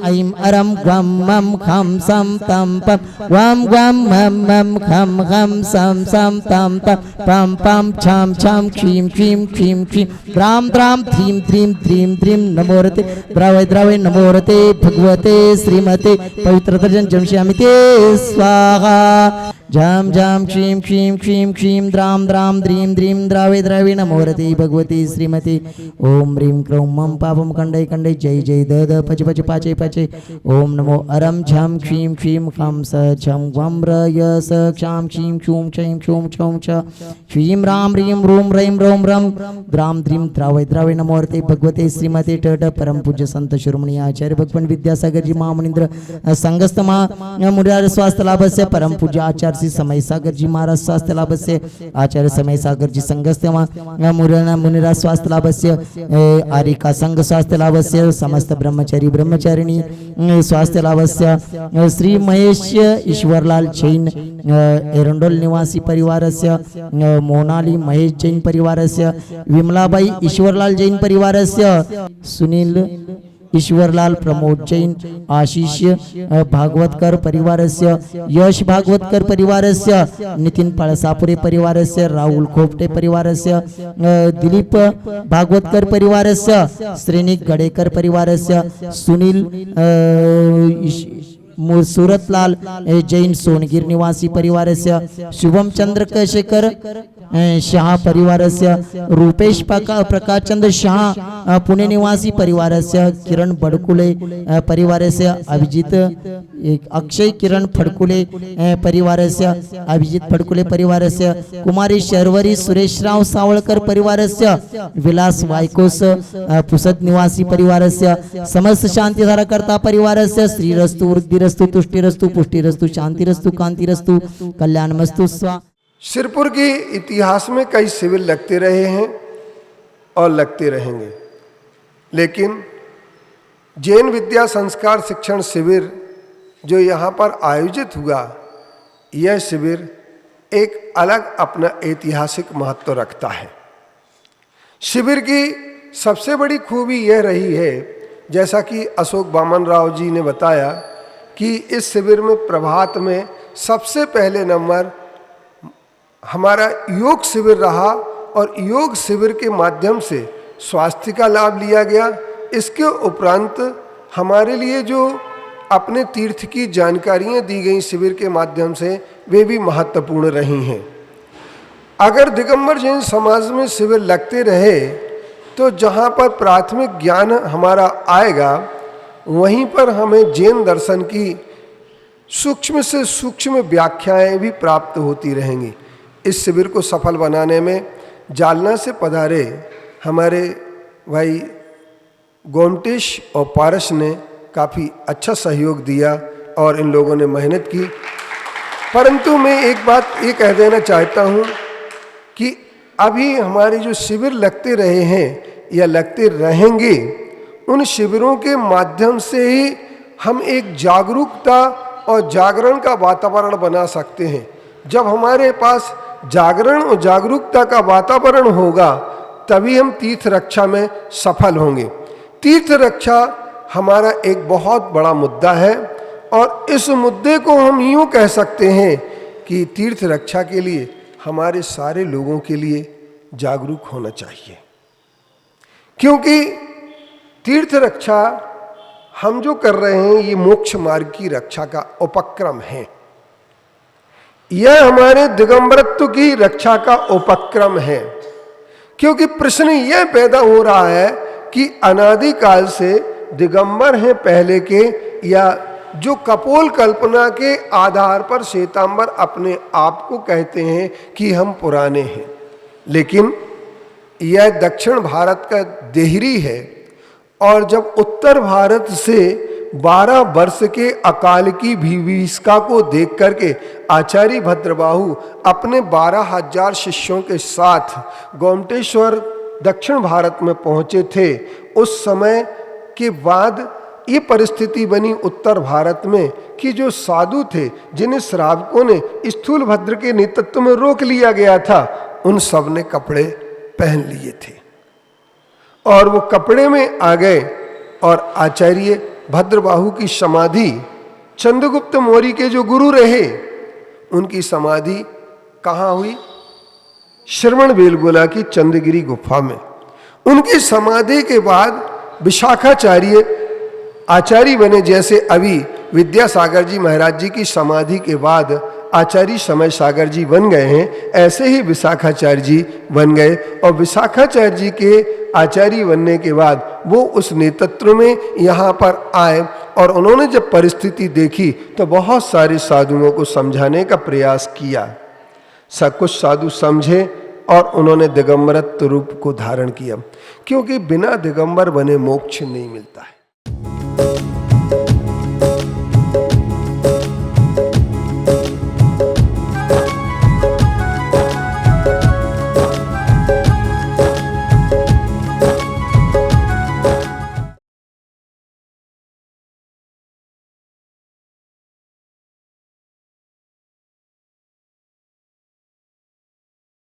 ऐं अरं ग्वं मं खं सं तं पं वं ग्वं मं मं खं खं सं सं तं तं पं पं छं छं क्षीं क्षीं क्षीं क्षीं द्रां द्रां ध्रीं ध्रीं ध्रीं ध्रीं नमोरते द्रावय द्रावय नमोरते भगवते श्रीमते पवित्र दर्शन जमश्यामि ते स्वाहा झम झम क्षीं क्षीं क्षीं क्षीं द्रां द्रां द्रीं द्रीं द्रावे द्रावे नमोरते भगवती श्रीमती ओम ह्रीं क्रों मं पापं खण्डय खण्डय जय जय द द पच पच पाचे पाचे ओम नमो अरं झं क्षीं क्षीं खं स छं वं र य स क्षां क्षीं क्षूं क्षैं क्षूं क्षौं छ क्षीं रां ह्रीं रूं रैं रौं रं द्रां द्रीं द्रावय द्रावे नमोरते भगवते श्रीमती ट परम पूज्य संत शिरोमणि आचार्य भगवान विद्यासागर जी महामुनींद्र संगस्त मुरार स्वास्थ्य लाभस्य परम पूज्य आचार्य श्री समय सागर जी महाराज स्वास्थ्य लाभस्य आचार्य समय सागर जी संगस्त मुनिरा स्वास्थ्य लाभस्य आरिका संघ स्वास्थ्य लाभस्य समस्त ब्रह्मचारी ब्रह्मचारिणी स्वास्थ्य लाभस्य श्री महेश ईश्वरलाल जैन एरंडोल निवासी परिवारस्य मोनाली महेश जैन परिवारस्य विमलाबाई ईश्वरलाल जैन परिवारस्य सुनील ईश्वरलाल प्रमोद जैन आशीष भागवतकर परिवारस्य यश भागवतकर परिवारस्य नितिन पळसापुरे परिवारस्य राहुल खोपटे परिवारस्य दिलीप भागवतकर परिवारस्य श्रेणिक गडेकर परिवारस्य सुनील सूरतलाल जैन सोनगिर निवासी परिवारस्य शुभम चंद्र शेखर शाह परिवारस्य रूपेश प्रकाश चंद्र शाह पुणे निवासी परिवारस्य किरण बडकुले परिवारस्य अभिजित अक्षय किरण फडकुले परिवारस्य अभिजित फडकुले परिवारस्य कुमारी शर्वरी सुरेशराव सावळकर परिवारस्य विलास वायकोस पुसद निवासी परिवारस्य समस्त शांतिधारा करता परिवारस्य श्रीरस्तु वृद्धिरस्तु तुष्टिरस्तु पुष्टिरस्तु शांतिरस्तु कांतिरस्तु कल्याणमस्तु स्वा। सिरपुर के इतिहास में कई शिविर लगते रहे हैं और लगते रहेंगे, लेकिन जैन विद्या संस्कार शिक्षण शिविर जो यहाँ पर आयोजित हुआ, यह शिविर एक अलग अपना ऐतिहासिक महत्व रखता है। शिविर की सबसे बड़ी खूबी यह रही है, जैसा कि अशोक वामन राव जी ने बताया, कि इस शिविर में प्रभात में सबसे पहले नंबर हमारा योग शिविर रहा और योग शिविर के माध्यम से स्वास्थ्य का लाभ लिया गया। इसके उपरांत हमारे लिए जो अपने तीर्थ की जानकारियां दी गई शिविर के माध्यम से, वे भी महत्वपूर्ण रही हैं। अगर दिगंबर जैन समाज में शिविर लगते रहे तो जहां पर प्राथमिक ज्ञान हमारा आएगा, वहीं पर हमें जैन दर्शन की सूक्ष्म से सूक्ष्म व्याख्याएं भी प्राप्त होती रहेंगी। इस शिविर को सफल बनाने में जालना से पधारे हमारे भाई गोमटेश और पारस ने काफ़ी अच्छा सहयोग दिया और इन लोगों ने मेहनत की। परंतु मैं एक बात ये कह देना चाहता हूँ कि अभी हमारे जो शिविर लगते रहे हैं या लगते रहेंगे, उन शिविरों के माध्यम से ही हम एक जागरूकता और जागरण का वातावरण बना सकते हैं। जब हमारे पास जागरण और जागरूकता का वातावरण होगा, तभी हम तीर्थ रक्षा में सफल होंगे। तीर्थ रक्षा हमारा एक बहुत बड़ा मुद्दा है और इस मुद्दे को हम यूँ कह सकते हैं कि तीर्थ रक्षा के लिए हमारे सारे लोगों के लिए जागरूक होना चाहिए, क्योंकि तीर्थ रक्षा हम जो कर रहे हैं, ये मोक्ष मार्ग की रक्षा का उपक्रम है। यह हमारे दिगंबरत्व की रक्षा का उपक्रम है, क्योंकि प्रश्न यह पैदा हो रहा है कि अनादिकाल से दिगंबर हैं पहले के, या जो कपोल कल्पना के आधार पर श्वेतांबर अपने आप को कहते हैं कि हम पुराने हैं, लेकिन यह दक्षिण भारत का देहरी है। और जब उत्तर भारत से 12 वर्ष के अकाल की भीभीषिका को देख करके आचार्य भद्रबाहु अपने 12,000 शिष्यों के साथ गोमटेश्वर दक्षिण भारत में पहुंचे थे, उस समय के बाद ये परिस्थिति बनी उत्तर भारत में कि जो साधु थे, जिन्हें श्रावकों ने स्थूलभद्र के नेतृत्व में रोक लिया गया था, उन सब ने कपड़े पहन लिए थे और वो कपड़े में आ गए और आचार्य भद्रबाहु की समाधि चंद्रगुप्त मौर्य के जो गुरु रहे उनकी समाधि कहाँ हुई? श्रवण बेलगोला की चंद्रगिरी गुफा में। उनकी समाधि के बाद विशाखाचार्य आचार्य बने। जैसे अभी विद्यासागर जी महाराज जी की समाधि के बाद आचार्य समय सागर जी बन गए हैं, ऐसे ही विशाखाचार्य जी बन गए। और विशाखाचार्य जी के आचार्य बनने के बाद वो उस नेतृत्व में यहाँ पर आए और उन्होंने जब परिस्थिति देखी तो बहुत सारे साधुओं को समझाने का प्रयास किया। सब कुछ साधु समझे और उन्होंने दिगंबरत्व रूप को धारण किया, क्योंकि बिना दिगंबर बने मोक्ष नहीं मिलता है।